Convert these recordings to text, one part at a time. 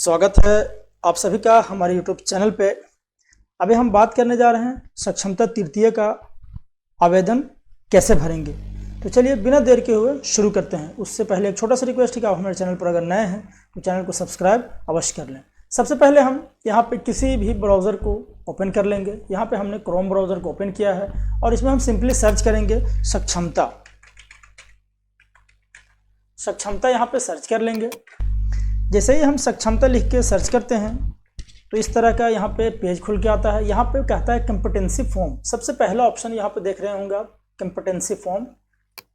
स्वागत है आप सभी का हमारे YouTube चैनल पे। अभी हम बात करने जा रहे हैं सक्षमता तृतीय का आवेदन कैसे भरेंगे। तो चलिए बिना देर के हुए शुरू करते हैं। उससे पहले एक छोटा सा रिक्वेस्ट है कि आप हमारे चैनल पर अगर नए हैं तो चैनल को सब्सक्राइब अवश्य कर लें। सबसे पहले हम यहाँ पे किसी भी ब्राउज़र को ओपन कर लेंगे। यहाँ पे हमने क्रोम ब्राउज़र को ओपन किया है और इसमें हम सिंपली सर्च करेंगे सक्षमता। यहाँ पे सर्च कर लेंगे। जैसे ही हम सक्षमता लिख के सर्च करते हैं तो इस तरह का यहाँ पे पेज खुल के आता है। यहाँ पे कहता है कंपिटेंसी फॉर्म। सबसे पहला ऑप्शन यहाँ पे देख रहे होंगे आप, कंपिटेंसी फॉर्म।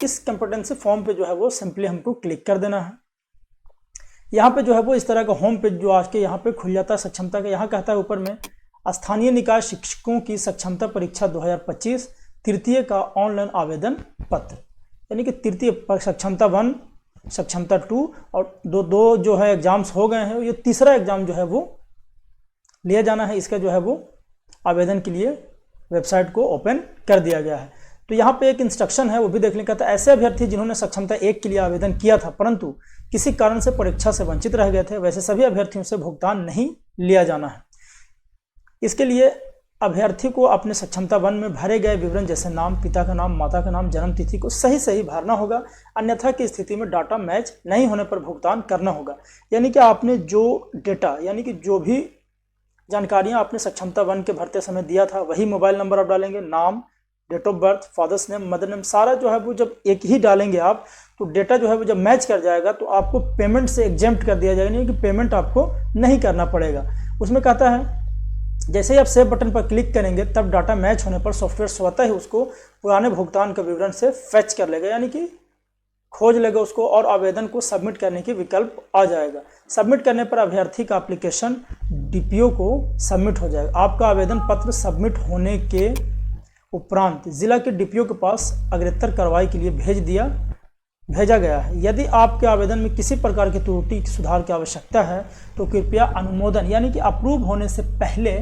इस कंपिटेंसी फॉर्म पे जो है वो सिंपली हमको क्लिक कर देना है। यहाँ पे जो है वो इस तरह का होम पेज जो आज के यहाँ पे खुल जाता है सक्षमता का। यहाँ कहता है ऊपर में स्थानीय निकाय शिक्षकों की सक्षमता परीक्षा 2025 तृतीय का ऑनलाइन आवेदन पत्र, यानी कि तृतीय सक्षमता 1 सक्षमता 2 और दो जो है एग्जाम्स हो गए हैं। ये तीसरा एग्जाम जो है वो लिया जाना है। इसका जो है वो आवेदन के लिए वेबसाइट को ओपन कर दिया गया है। तो यहाँ पे एक इंस्ट्रक्शन है वो भी देख लें। कहता है ऐसे अभ्यर्थी जिन्होंने सक्षमता 1 के लिए आवेदन किया था परंतु किसी कारण से परीक्षा से वंचित रह गए थे, वैसे सभी अभ्यर्थियों से भुगतान नहीं लिया जाना है। इसके लिए अभ्यर्थी को अपने सक्षमता 1 में भरे गए विवरण जैसे नाम, पिता का नाम, माता का नाम, जन्म तिथि को सही भरना होगा। अन्यथा की स्थिति में डाटा मैच नहीं होने पर भुगतान करना होगा। यानी कि आपने जो डेटा यानी कि जो भी जानकारियां आपने सक्षमता 1 के भरते समय दिया था वही मोबाइल नंबर आप डालेंगे। नाम, date of birth, father's name, mother name, सारा जो है वो जब एक ही डालेंगे आप तो डेटा जो है वो जब मैच कर जाएगा तो आपको पेमेंट से एग्जेम्प्ट कर दिया जाएगा, यानी कि पेमेंट आपको नहीं करना पड़ेगा। उसमें कहता है जैसे ही आप सेव बटन पर क्लिक करेंगे तब डाटा मैच होने पर सॉफ्टवेयर स्वतः ही उसको पुराने भुगतान के विवरण से फेच कर लेगा, यानी कि खोज लेगा उसको और आवेदन को सबमिट करने की विकल्प आ जाएगा। सबमिट करने पर अभ्यर्थी का एप्लीकेशन डीपीओ को सबमिट हो जाएगा। आपका आवेदन पत्र सबमिट होने के उपरांत जिला के डीपीओ के पास अग्रेतर कार्रवाई के लिए भेजा गया है। यदि आपके आवेदन में किसी प्रकार की त्रुटि सुधार की आवश्यकता है तो कृपया अनुमोदन यानी कि अप्रूव होने से पहले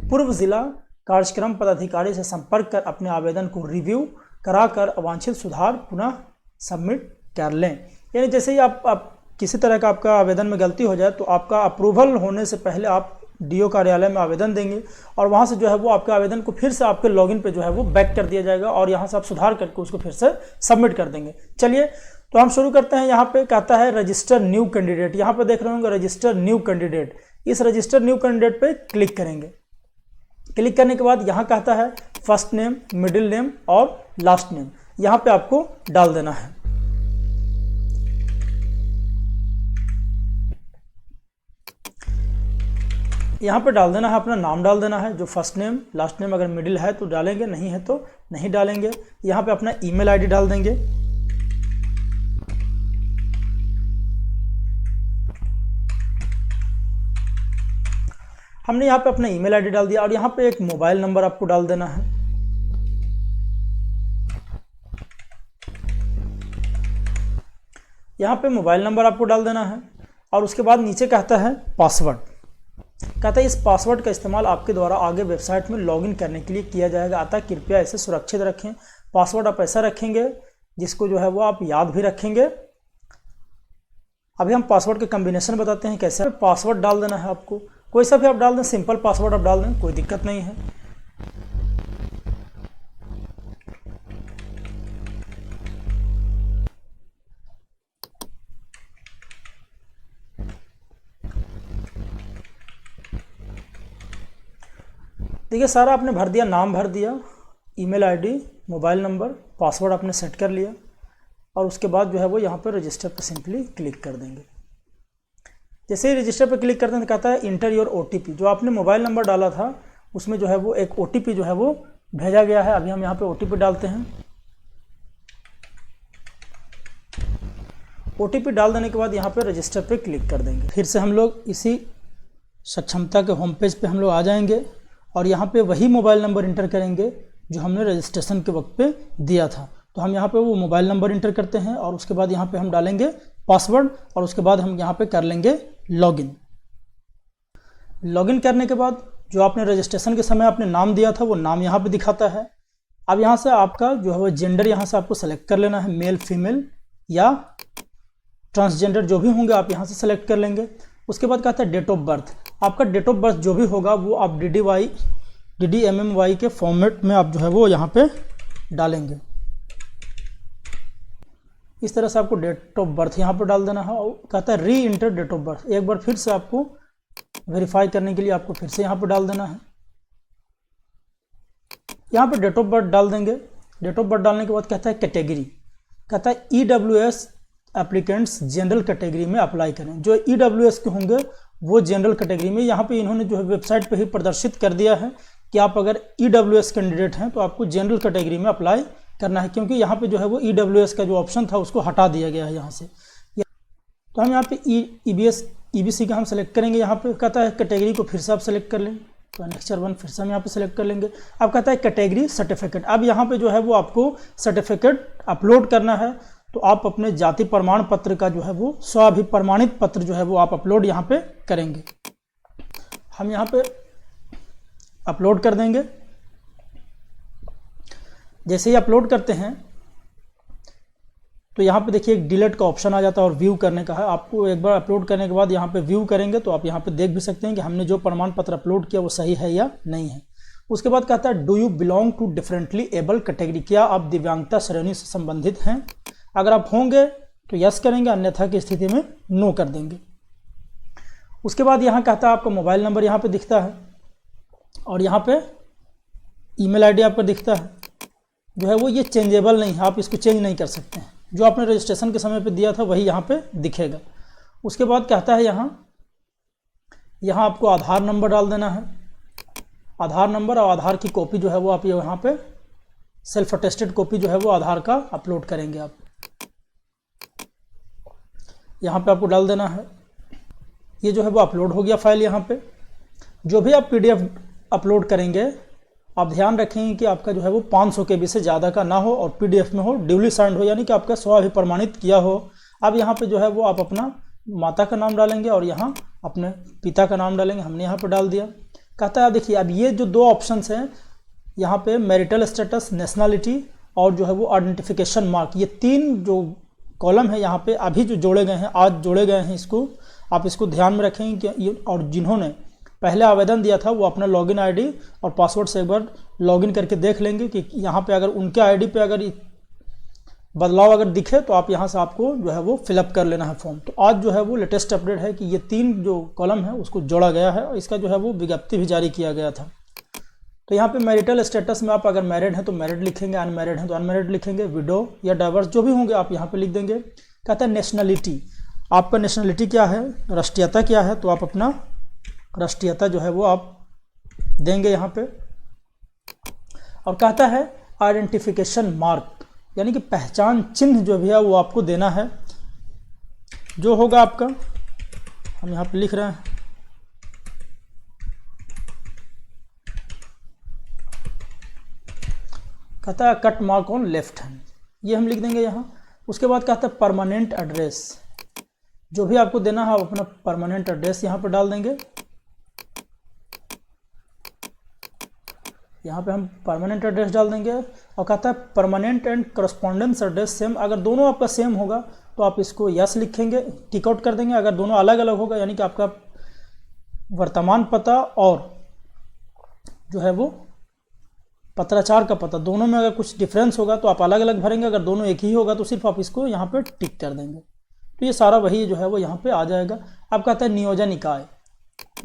पूर्व जिला कार्यक्रम पदाधिकारी से संपर्क कर अपने आवेदन को रिव्यू कराकर अवांछित सुधार पुनः सबमिट कर लें। यानी जैसे ही आप किसी तरह का आपका आवेदन में गलती हो जाए तो आपका अप्रूवल होने से पहले आप डीओ कार्यालय में आवेदन देंगे और वहाँ से जो है वो आपके आवेदन को फिर से आपके लॉगिन पे जो है वो बैक कर दिया जाएगा और यहाँ से आप सुधार करके उसको फिर से सबमिट कर देंगे। चलिए तो हम शुरू करते हैं। यहाँ पे कहता है रजिस्टर न्यू कैंडिडेट। यहाँ पे देख रहे होंगे रजिस्टर न्यू कैंडिडेट। इस रजिस्टर न्यू कैंडिडेट पे क्लिक करेंगे। क्लिक करने के बाद यहाँ कहता है फर्स्ट नेम, मिडिल नेम और लास्ट नेम यहाँ पे आपको डाल देना है। यहाँ पे डाल देना है, अपना नाम डाल देना है, जो फर्स्ट नेम, लास्ट नेम, अगर मिडिल है तो डालेंगे, नहीं है तो नहीं डालेंगे। यहाँ पे अपना ईमेल आईडी डाल देंगे। हमने यहाँ पे अपना ईमेल आईडी डाल दिया और यहाँ पे एक मोबाइल नंबर आपको डाल देना है। यहाँ पे मोबाइल नंबर आपको डाल देना है और उसके बाद नीचे कहता है पासवर्ड। कहता है इस पासवर्ड का इस्तेमाल आपके द्वारा आगे वेबसाइट में लॉगिन करने के लिए किया जाएगा, अतः कृपया इसे सुरक्षित रखें। पासवर्ड आप ऐसा रखेंगे जिसको जो है वो आप याद भी रखेंगे। अभी हम पासवर्ड के कॉम्बिनेशन बताते हैं कैसे। पासवर्ड डाल देना है आपको, कोई सा भी आप डाल दें, सिंपल पासवर्ड आप डाल दें, कोई दिक्कत नहीं है। देखिए सारा आपने भर दिया, नाम भर दिया, email ID, mobile number, password आपने सेट कर लिया और उसके बाद जो है वो यहाँ पर रजिस्टर पर सिंपली क्लिक कर देंगे। जैसे ही रजिस्टर पर क्लिक करते हैं तो कहता है इंटर योर ओटीपी। जो आपने मोबाइल नंबर डाला था उसमें जो है वो एक ओटीपी जो है वो भेजा गया है। अभी हम यहाँ पे ओटीपी डालते हैं। ओटीपी डाल देने के बाद यहाँ पे रजिस्टर पे क्लिक कर देंगे। फिर से हम लोग इसी सक्षमता के होम पेज पे हम लोग आ जाएंगे और यहाँ पे वही मोबाइल नंबर इंटर करेंगे जो हमने रजिस्ट्रेशन के वक्त पे दिया था। तो हम यहाँ पे वो मोबाइल नंबर इंटर करते हैं और उसके बाद यहाँ पे हम डालेंगे पासवर्ड और उसके बाद हम यहाँ पे कर लेंगे लॉगिन। लॉगिन करने के बाद जो आपने रजिस्ट्रेशन के समय आपने नाम दिया था वो नाम यहाँ पे दिखाता है। अब यहाँ से आपका जो है वो जेंडर यहाँ से आपको सेलेक्ट कर लेना है, मेल, फीमेल या ट्रांसजेंडर जो भी होंगे आप यहाँ से सेलेक्ट कर लेंगे। उसके बाद कहता है डेट ऑफ बर्थ। आपका डेट ऑफ बर्थ जो भी होगा वो आप DDMMY के फॉर्मेट में आप जो है वो यहाँ पे डालेंगे। इस तरह से आपको डेट ऑफ बर्थ यहाँ पर डाल देना है। और कहता है री इंटर डेट ऑफ बर्थ, एक बार फिर से आपको वेरीफाई करने के लिए आपको फिर से यहाँ पर डाल देना है। यहाँ पर डेट ऑफ बर्थ डाल देंगे। डेट ऑफ बर्थ डालने के बाद कहता है कैटेगरी, कहता है EWS एप्लीकेंट्स जनरल कैटेगरी में अप्लाई करें। जो EWS के होंगे वो जनरल कैटेगरी में, यहाँ पे इन्होंने जो है वेबसाइट पे ही प्रदर्शित कर दिया है कि आप अगर EWS कैंडिडेट हैं तो आपको जनरल कैटेगरी में अप्लाई करना है, क्योंकि यहाँ पे जो है वो EWS का जो ऑप्शन था उसको हटा दिया गया है यहाँ से। तो हम यहाँ पे EBC का हम सेलेक्ट करेंगे। यहाँ पे कहता है कैटेगरी को फिर से आप सेलेक्ट कर लें, तो नेक्स्टर 1 फिर से हम यहाँ पे सेलेक्ट कर लेंगे। अब कहता है कैटेगरी सर्टिफिकेट। अब यहाँ पे जो है वो आपको सर्टिफिकेट अपलोड करना है, तो आप अपने जाति प्रमाण पत्र का जो है वो स्वाभिप्रमाणित पत्र जो है वो आप अपलोड यहाँ पे करेंगे। हम यहाँ पे अपलोड कर देंगे। जैसे ही अपलोड करते हैं तो यहाँ पे देखिए एक डिलीट का ऑप्शन आ जाता है और व्यू करने का है। आपको एक बार अपलोड करने के बाद यहाँ पे व्यू करेंगे तो आप यहाँ पे देख भी सकते हैं कि हमने जो प्रमाण पत्र अपलोड किया वो सही है या नहीं है। उसके बाद कहता है do you belong to differently abled category, क्या आप दिव्यांगता श्रेणी से संबंधित हैं। अगर आप होंगे तो यस करेंगे, अन्यथा की स्थिति में नो कर देंगे। उसके बाद यहाँ कहता है आपका मोबाइल नंबर यहाँ पे दिखता है और यहाँ पे ईमेल आईडी आपका दिखता है, जो है वो ये चेंजेबल नहीं है, आप इसको चेंज नहीं कर सकते हैं। जो आपने रजिस्ट्रेशन के समय पे दिया था वही यहाँ पे दिखेगा। उसके बाद कहता है यहाँ आपको आधार नंबर डाल देना है। आधार नंबर और आधार की कॉपी जो है वो आप यहाँ पे सेल्फ अटेस्टेड कॉपी जो है वो आधार का अपलोड करेंगे आप, यहाँ पे आपको डाल देना है। ये जो है वो अपलोड हो गया फाइल। यहाँ पे जो भी आप PDF अपलोड करेंगे आप ध्यान रखेंगे कि आपका जो है वो 500 KB से ज़्यादा का ना हो और PDF में हो, ड्यूली साइंड हो, यानी कि आपका स्वाभिप्रमाणित किया हो। अब यहाँ पे जो है वो आप अपना माता का नाम डालेंगे और यहाँ अपने पिता का नाम डालेंगे। हमने यहाँ पे डाल दिया। कहता है देखिए अब ये जो 2 ऑप्शंस हैं यहाँ पे मैरिटल स्टेटस, नेशनलिटी और जो है वो आइडेंटिफिकेशन मार्क, ये 3 जो कॉलम है यहाँ पे अभी जो जोड़े गए हैं, आज जोड़े गए हैं, इसको आप इसको ध्यान में रखेंगे कि और जिन्होंने पहले आवेदन दिया था वो अपना लॉगिन आईडी और पासवर्ड से एक बार लॉगिन करके देख लेंगे कि यहाँ पे अगर उनके आईडी पे अगर बदलाव अगर दिखे तो आप यहाँ से आपको जो है वो फिलअप कर लेना है फॉर्म। तो आज जो है वो लेटेस्ट अपडेट है कि ये 3 जो कॉलम है उसको जोड़ा गया है और इसका जो है वो विज्ञप्ति भी जारी किया गया था। तो यहाँ पे मैरिटल स्टेटस में आप अगर मैरिड हैं तो मैरिड लिखेंगे, अनमैरिड हैं तो अनमैरिड लिखेंगे, विडो या डाइवर्स जो भी होंगे आप यहाँ पे लिख देंगे। कहता है नेशनलिटी, आपका नेशनलिटी क्या है, राष्ट्रीयता क्या है, तो आप अपना राष्ट्रीयता जो है वो आप देंगे यहाँ पे। और कहता है आइडेंटिफिकेशन मार्क, यानी कि पहचान चिन्ह जो भी है वो आपको देना है, जो होगा आपका, हम यहाँ पे लिख रहे हैं कहता है cut mark on left hand, ये हम लिख देंगे यहाँ। उसके बाद कहता है परमानेंट एड्रेस, जो भी आपको देना है आप अपना परमानेंट एड्रेस यहाँ पर डाल देंगे। यहाँ पे हम परमानेंट एड्रेस डाल देंगे। और कहता है permanent and correspondence address same, अगर दोनों आपका सेम होगा तो आप इसको यस लिखेंगे, टिक आउट कर देंगे। अगर दोनों अलग अलग होगा यानी कि आपका वर्तमान पता और जो है वो पत्राचार का पता, दोनों में अगर कुछ डिफरेंस होगा तो आप अलग अलग भरेंगे, अगर दोनों एक ही होगा तो सिर्फ आप इसको यहाँ पे टिक कर देंगे। तो ये सारा वही जो है वो यहाँ पे आ जाएगा। अब कहता है नियोजन इकाई,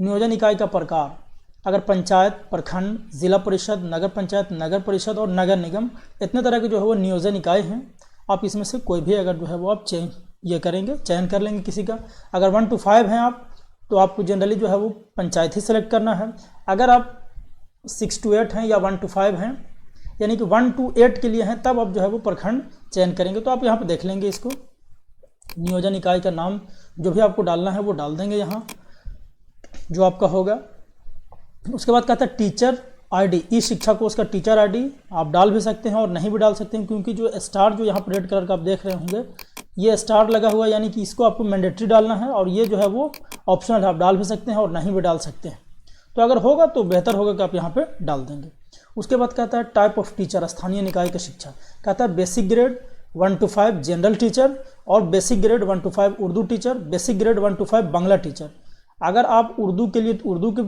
नियोजन इकाई का प्रकार, अगर पंचायत, प्रखंड, जिला परिषद, नगर पंचायत, नगर परिषद और नगर निगम, इतने तरह के जो है वो नियोजन इकाई हैं। आप इसमें से कोई भी अगर जो है वो आप चयन कर लेंगे किसी का। अगर 1 to 5 हैं आप तो आपको जनरली जो है वो पंचायत ही सेलेक्ट करना है। अगर आप 6 to 8 हैं या 1 to 5 हैं, यानी कि 1 to 8 के लिए हैं, तब आप जो है वो प्रखंड चयन करेंगे। तो आप यहाँ पे देख लेंगे इसको, नियोजन इकाई का नाम जो भी आपको डालना है वो डाल देंगे यहाँ, जो आपका होगा। उसके बाद कहता है टीचर आईडी, ई शिक्षा कोष का टीचर आईडी आप डाल भी सकते हैं और नहीं भी डाल सकते हैं, क्योंकि जो स्टार जो यहाँ पर रेड कलर का आप देख रहे होंगे ये स्टार लगा हुआ है, यानी कि इसको आपको मैंडेटरी डालना है और ये जो है वो ऑप्शनल है, आप डाल भी सकते हैं और नहीं भी डाल सकते हैं। तो अगर होगा तो बेहतर होगा कि आप यहाँ पे डाल देंगे। उसके बाद कहता है टाइप ऑफ टीचर, स्थानीय निकाय का शिक्षा, कहता है basic grade 1 to 5 general teacher और basic grade 1 to 5 Urdu teacher, basic grade 1 to 5 Bangla teacher. अगर आप उर्दू के लिए, उर्दू के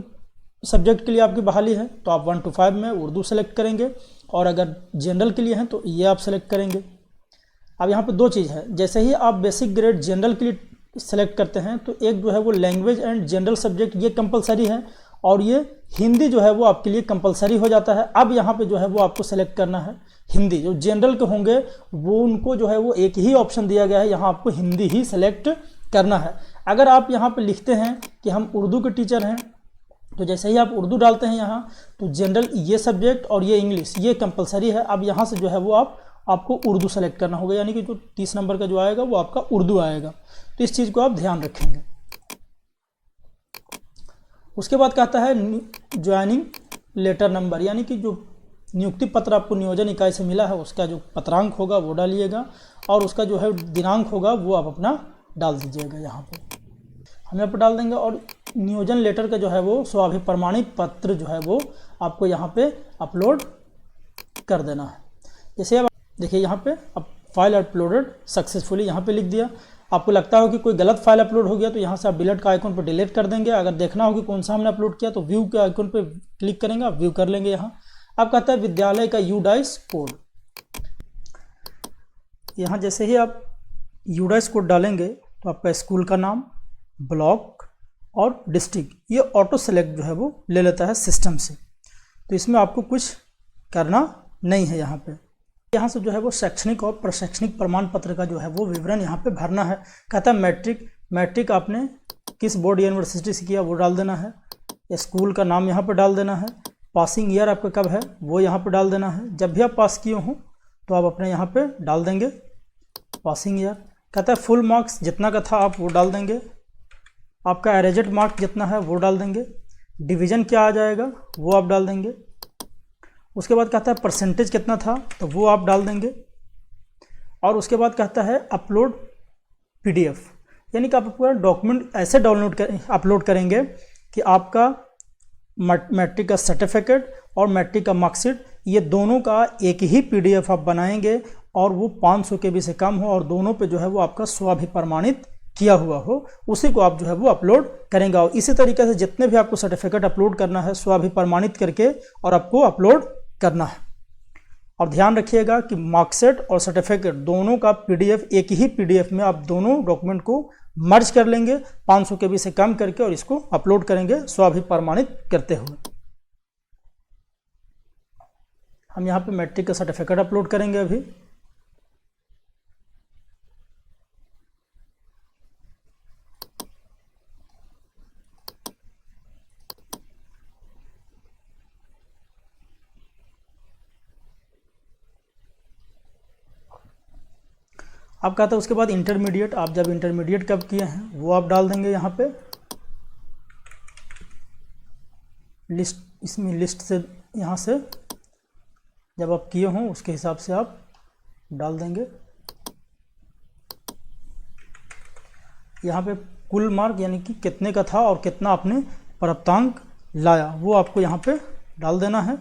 सब्जेक्ट के लिए आपकी बहाली है तो आप 1 to 5 में उर्दू सेलेक्ट करेंगे, और अगर जनरल के लिए हैं तो ये आप सेलेक्ट करेंगे। अब यहाँ पे दो चीज़ है, जैसे ही आप बेसिक ग्रेड जनरल के लिए सेलेक्ट करते हैं तो एक जो है वो लैंग्वेज एंड जनरल सब्जेक्ट ये कंपलसरी है, और ये हिंदी जो है वो आपके लिए कंपलसरी हो जाता है। अब यहाँ पे जो है वो आपको सेलेक्ट करना है हिंदी। जो जनरल के होंगे वो उनको जो है वो एक ही ऑप्शन दिया गया है, यहाँ आपको हिंदी ही सेलेक्ट करना है। अगर आप यहाँ पे लिखते हैं कि हम उर्दू के टीचर हैं, तो जैसे ही आप उर्दू डालते हैं यहाँ, तो जनरल ये सब्जेक्ट और ये इंग्लिश ये कंपलसरी है। अब यहाँ से जो है वो आपको उर्दू सेलेक्ट करना होगा, यानी कि जो 30 नंबर का जो आएगा वो आपका उर्दू आएगा। तो इस चीज़ को आप ध्यान रखेंगे। उसके बाद कहता है ज्वाइनिंग लेटर नंबर, यानी कि जो नियुक्ति पत्र आपको नियोजन इकाई से मिला है उसका जो पत्रांक होगा वो डालिएगा, और उसका जो है दिनांक होगा वो आप अपना डाल दीजिएगा। यहाँ पे हम यहाँ पर डाल देंगे, और नियोजन लेटर का जो है वो स्वाभिप्रमाणित पत्र जो है वो आपको यहाँ पे अपलोड कर देना है। जैसे अब देखिए यहाँ पे अब फाइल अपलोडेड सक्सेसफुली यहाँ पे लिख दिया। आपको लगता हो कि कोई गलत फाइल अपलोड हो गया तो यहाँ से आप डिलीट का आइकन पर डिलीट कर देंगे। अगर देखना हो कि कौन सा हमने अपलोड किया तो व्यू के आइकन पर क्लिक करेंगे, आप व्यू कर लेंगे। यहाँ अब कहता है विद्यालय का यूडाइस कोड। यहाँ जैसे ही आप यूडाइस कोड डालेंगे तो आपका स्कूल का नाम, ब्लॉक और डिस्ट्रिक्ट ये ऑटो सेलेक्ट जो है वो ले लेता है सिस्टम से, तो इसमें आपको कुछ करना नहीं है। यहाँ से जो है वो शैक्षणिक और प्रशैक्षणिक प्रमाण पत्र का जो है वो विवरण यहाँ पे भरना है। कहता है मैट्रिक आपने किस बोर्ड यूनिवर्सिटी से किया वो डाल देना है, स्कूल का नाम यहाँ पर डाल देना है, पासिंग ईयर आपका कब है वो यहाँ पर डाल देना है। जब भी आप पास किए हों तो आप अपने यहाँ पे डाल देंगे पासिंग ईयर। कहता है फुल मार्क्स जितना का था आप वो डाल देंगे, आपका एवरेज मार्क जितना है वो डाल देंगे, डिवीज़न क्या आ जाएगा वो आप डाल देंगे। उसके बाद कहता है परसेंटेज कितना था तो वो आप डाल देंगे, और उसके बाद कहता है अपलोड PDF, यानी कि आप पूरा डॉक्यूमेंट ऐसे अपलोड करेंगे कि आपका मैट्रिक का सर्टिफिकेट और मैट्रिक का मार्कशीट ये दोनों का एक ही PDF आप बनाएंगे, और वो 500 KB से कम हो, और दोनों पे जो है वो आपका स्वाभिप्रमाणित किया हुआ हो, उसी को आप जो है वो अपलोड करेंगे। और इसी तरीके से जितने भी आपको सर्टिफिकेट अपलोड करना है स्वाभिप्रमाणित करके और आपको अपलोड करना है। और ध्यान रखिएगा कि मार्कशीट और सर्टिफिकेट दोनों का PDF एक ही PDF में आप दोनों डॉक्यूमेंट को मर्ज कर लेंगे 500 KB से कम करके, और इसको अपलोड करेंगे स्वाभिप्रमाणित करते हुए। हम यहाँ पे मैट्रिक का सर्टिफिकेट अपलोड करेंगे अभी। अब कहता है उसके बाद इंटरमीडिएट, आप जब इंटरमीडिएट कब किए हैं वो आप डाल देंगे यहाँ पे लिस्ट, इसमें लिस्ट से यहाँ से जब आप किए हों उसके हिसाब से आप डाल देंगे। यहाँ पे कुल मार्क यानी कि कितने का था और कितना आपने प्राप्तांक लाया वो आपको यहाँ पे डाल देना है,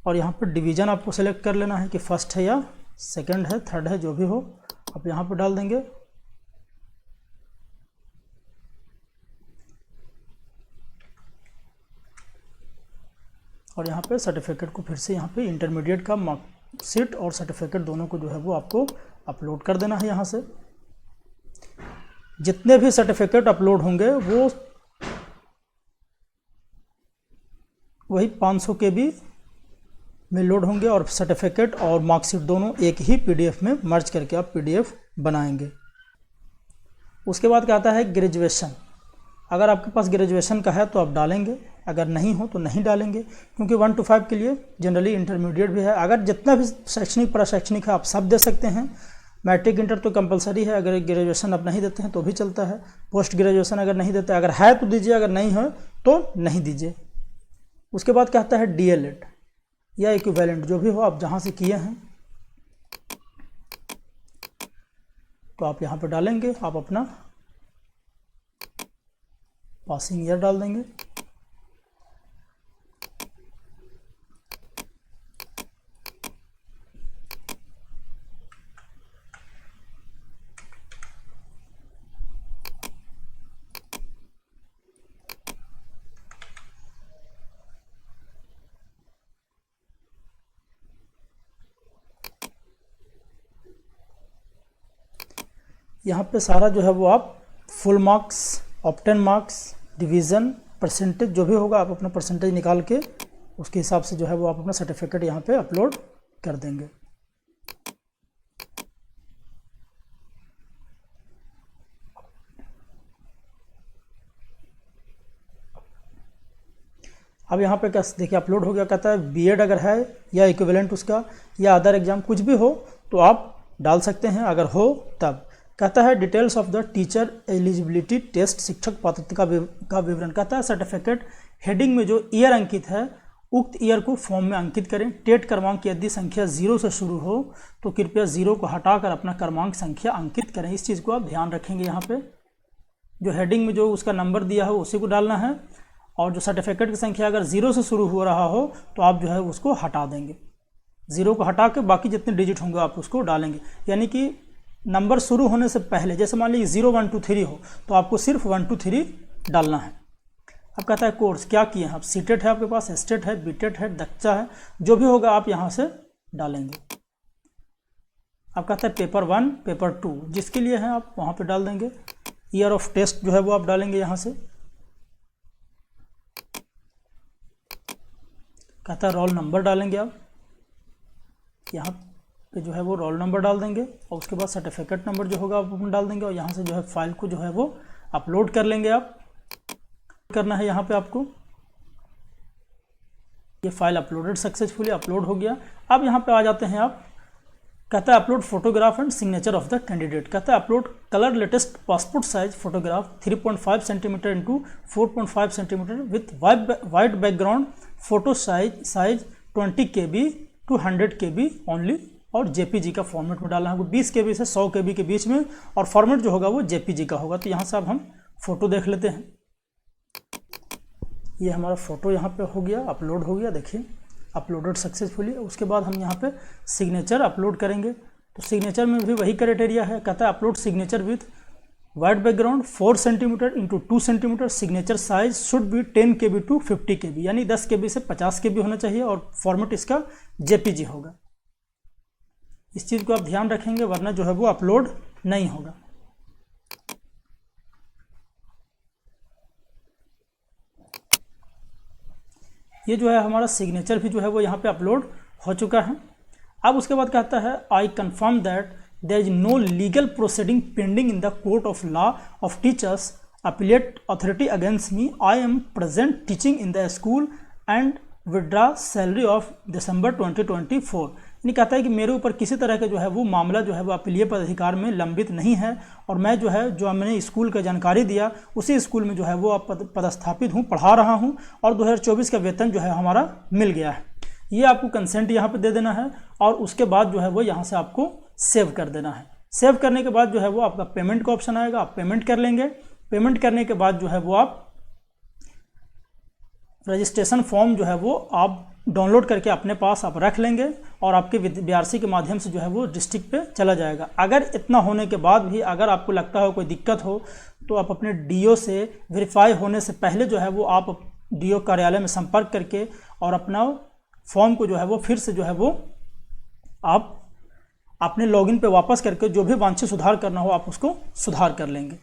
और यहाँ पे डिवीज़न आपको सेलेक्ट कर लेना है कि फर्स्ट है या सेकंड है, थर्ड है, जो भी हो आप यहाँ पर डाल देंगे। और यहाँ पे सर्टिफिकेट को फिर से यहाँ पे इंटरमीडिएट का मार्कशीट और सर्टिफिकेट दोनों को जो है वो आपको अपलोड कर देना है। यहाँ से जितने भी सर्टिफिकेट अपलोड होंगे वो वही 500 KB में लोड होंगे, और सर्टिफिकेट और मार्कशीट दोनों एक ही PDF में मर्ज करके आप PDF बनाएंगे। उसके बाद क्या आता है ग्रेजुएशन। अगर आपके पास ग्रेजुएशन का है तो आप डालेंगे, अगर नहीं हो तो नहीं डालेंगे, क्योंकि 1 to 5 के लिए जनरली इंटरमीडिएट भी है। अगर जितना भी शैक्षणिक प्रशैक्षणिक है आप सब दे सकते हैं। मैट्रिक इंटर तो कंपलसरी है, अगर ग्रेजुएशन आप नहीं देते हैं तो भी चलता है। पोस्ट ग्रेजुएशन अगर नहीं देते, अगर है तो दीजिए, अगर नहीं है तो नहीं दीजिए। उसके बाद कहता है DLED या इक्विवेलेंट, जो भी हो आप जहाँ से किए हैं तो आप यहाँ पर डालेंगे। आप अपना पासिंग ईयर डाल देंगे। यहाँ पे सारा जो है वो आप full marks, obtained marks, division, percentage जो भी होगा आप अपना परसेंटेज निकाल के उसके हिसाब से जो है वो आप अपना सर्टिफिकेट यहाँ पे अपलोड कर देंगे। अब यहाँ पे क्या देखिए अपलोड हो गया, कहता है बीएड अगर है या इक्विवेलेंट उसका या अदर एग्जाम कुछ भी हो तो आप डाल सकते हैं, अगर हो तब। कहता है details of the teacher eligibility test, शिक्षक पात्रता का विवरण। कहता है सर्टिफिकेट हेडिंग में जो ईयर अंकित है उक्त ईयर को फॉर्म में अंकित करें। टेट क्रमांक यदि संख्या 0 से शुरू हो तो कृपया 0 को हटाकर अपना क्रमांक संख्या अंकित करें। इस चीज़ को आप ध्यान रखेंगे। यहाँ पे जो हेडिंग में जो उसका नंबर दिया है उसी को डालना है, और जो सर्टिफिकेट की संख्या अगर 0 से शुरू हो रहा हो तो आप जो है उसको हटा देंगे। 0 को हटा के बाकी जितने डिजिट होंगे आप उसको डालेंगे। यानी कि नंबर शुरू होने से पहले, जैसे मान लीजिए 0 1 2 3 हो तो आपको सिर्फ 1 2 3 डालना है। अब कहता है कोर्स क्या किए हैं आप, सीटेट है आपके पास, एस्टेट है, बीटेट है, दक्षा है, जो भी होगा आप यहाँ से डालेंगे। अब कहता है पेपर 1 पेपर 2 जिसके लिए है आप वहाँ पे डाल देंगे। ईयर ऑफ टेस्ट जो है वो आप डालेंगे यहाँ से। कहता है रोल नंबर डालेंगे आप, यहाँ पे जो है वो रोल नंबर डाल देंगे और उसके बाद सर्टिफिकेट नंबर जो होगा आप डाल देंगे और यहाँ से जो है फाइल को जो है वो अपलोड कर लेंगे। आप करना है यहाँ पे आपको, ये फाइल अपलोडेड सक्सेसफुली अपलोड हो गया। अब यहाँ पे आ जाते हैं आप, कहता है upload photograph and signature of the candidate. कहता है upload colour latest passport size photograph 3.5 centimetre into 4.5 centimetre with white background, photo size 20 KB to 100 KB only, और JPG का फॉर्मेट में डालना है। 20 KB से 100 KB के बीच में, और फॉर्मेट जो होगा वो JPG का होगा। तो यहाँ से अब हम फोटो देख लेते हैं। ये हमारा फोटो यहाँ पे हो गया, अपलोड हो गया, देखिए अपलोडेड सक्सेसफुली। उसके बाद हम यहाँ पे सिग्नेचर अपलोड करेंगे। तो सिग्नेचर में भी वही क्राइटेरिया है। कहता है upload signature with white background 4 centimetre into 2 centimetre, signature size should be 10 KB to 50 KB, यानी 10 KB से 50 KB होना चाहिए, और फॉर्मेट इसका JPG होगा। इस चीज़ को आप ध्यान रखेंगे, वरना जो है वो अपलोड नहीं होगा। ये जो है हमारा सिग्नेचर भी जो है वो यहाँ पे अपलोड हो चुका है। अब उसके बाद कहता है I confirm that there is no legal proceeding pending in the court of law of teachers appellate authority against me. I am present teaching in the school and withdraw salary of December 2024। यानी कहता है कि मेरे ऊपर किसी तरह का जो है वो मामला जो है वो अपीलीय पदाधिकार में लंबित नहीं है, और मैं जो है जो मैंने स्कूल का जानकारी दिया उसी स्कूल में जो है वो अब पदस्थापित हूँ, पढ़ा रहा हूँ, और 2024 का वेतन जो है हमारा मिल गया है। ये आपको कंसेंट यहाँ पे दे देना है, और उसके बाद जो है वो यहाँ से आपको सेव कर देना है। सेव करने के बाद जो है वो आपका पेमेंट का ऑप्शन आएगा, आप पेमेंट कर लेंगे। पेमेंट करने के बाद जो है वो आप रजिस्ट्रेशन फॉर्म जो है वो आप डाउनलोड करके अपने पास आप रख लेंगे, और आपके बीआरसी के माध्यम से जो है वो डिस्ट्रिक्ट पे चला जाएगा। अगर इतना होने के बाद भी अगर आपको लगता हो कोई दिक्कत हो तो आप अपने डीओ से वेरीफाई होने से पहले जो है वो आप डीओ कार्यालय में संपर्क करके और अपना फॉर्म को जो है वो फिर से जो है वो आप अपने लॉगिन पे वापस करके जो भी वांछित सुधार करना हो आप उसको सुधार कर लेंगे।